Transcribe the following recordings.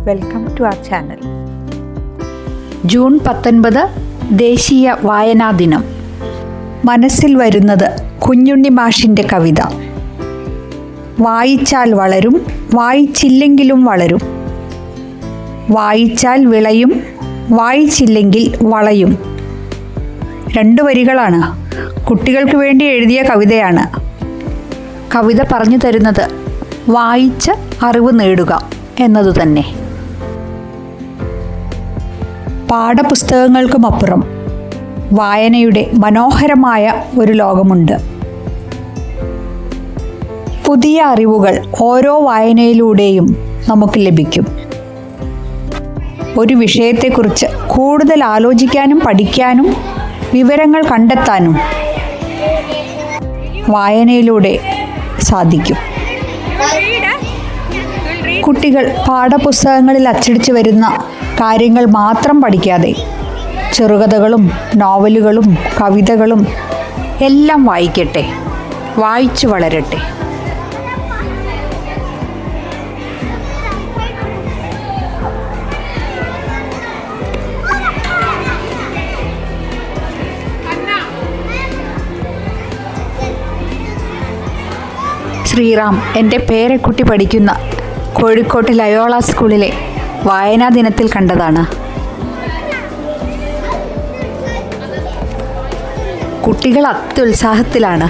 Welcome to our channel. June 19 ദേശീയ വായനാ ദിനം. മനസ്സിൽ വരുന്നത് കുഞ്ഞുണ്ണി മാഷിൻ്റെ കവിത. വായിച്ചാൽ വളരും, വായിച്ചില്ലെങ്കിലും വളരും. വായിച്ചാൽ വിളയും, വായിച്ചില്ലെങ്കിൽ വളയും. 2 വരികളാണ്. കുട്ടികൾക്ക് വേണ്ടി എഴുതിയ കവിതയാണ്. കവിത പറഞ്ഞു തരുന്നത് വായിച്ച് അറിവ് നേടുക എന്നതുതന്നെ. പാഠപുസ്തകങ്ങൾക്കുമപ്പുറം വായനയുടെ മനോഹരമായ ഒരു ലോകമുണ്ട്. പുതിയ അറിവുകൾ ഓരോ വായനയിലൂടെയും നമുക്ക് ലഭിക്കും. ഒരു വിഷയത്തെക്കുറിച്ച് കൂടുതൽ ആലോചിക്കാനും പഠിക്കാനും വിവരങ്ങൾ കണ്ടെത്താനും വായനയിലൂടെ സാധിക്കും. കുട്ടികൾ പാഠപുസ്തകങ്ങളിൽ അച്ചടിച്ചു വരുന്ന കാര്യങ്ങൾ മാത്രം പഠിക്കാതെ ചെറുകഥകളും നോവലുകളും കവിതകളും എല്ലാം വായിക്കട്ടെ, വായിച്ചു വളരട്ടെ. ശ്രീറാം എൻ്റെ പേരക്കുട്ടി പഠിക്കുന്ന കോഴിക്കോട്ട് ലയോള സ്കൂളിലെ വായനാ ദിനത്തിൽ കണ്ടതാണ്. കുട്ടികൾ അത്യുത്സാഹത്തിലാണ്.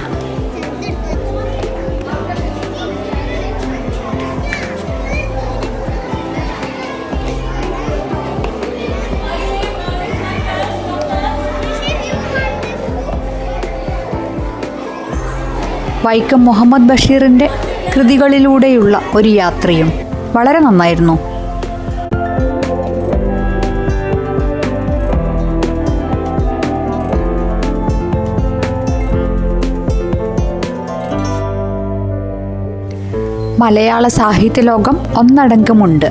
വൈക്കം മുഹമ്മദ് ബഷീറിൻ്റെ കൃതികളിലൂടെയുള്ള ഒരു യാത്രയും വളരെ നന്നായിരുന്നു. മലയാള സാഹിത്യലോകം ഒന്നടങ്കമുണ്ട്.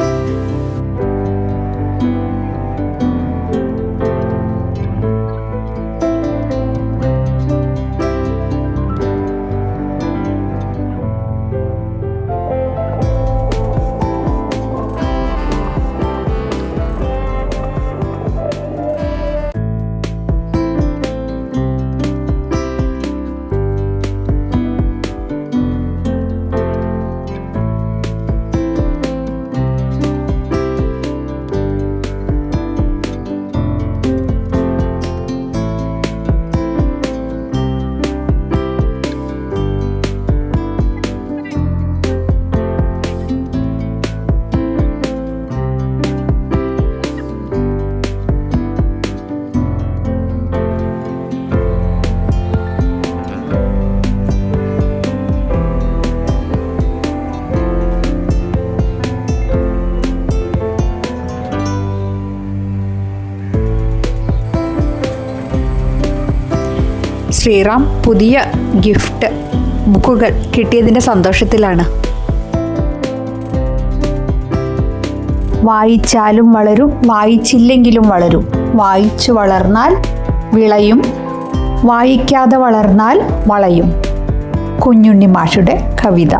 ശ്രീറാം പുതിയ ഗിഫ്റ്റ് ബുക്കുകൾ കിട്ടിയതിൻ്റെ സന്തോഷത്തിലാണ്. വായിച്ചാലും വളരും, വായിച്ചില്ലെങ്കിലും വളരും. വായിച്ചു വളർന്നാൽ വിളയും, വായിക്കാതെ വളർന്നാൽ വളയും. കുഞ്ഞുണ്ണി മാഷുടെ കവിത.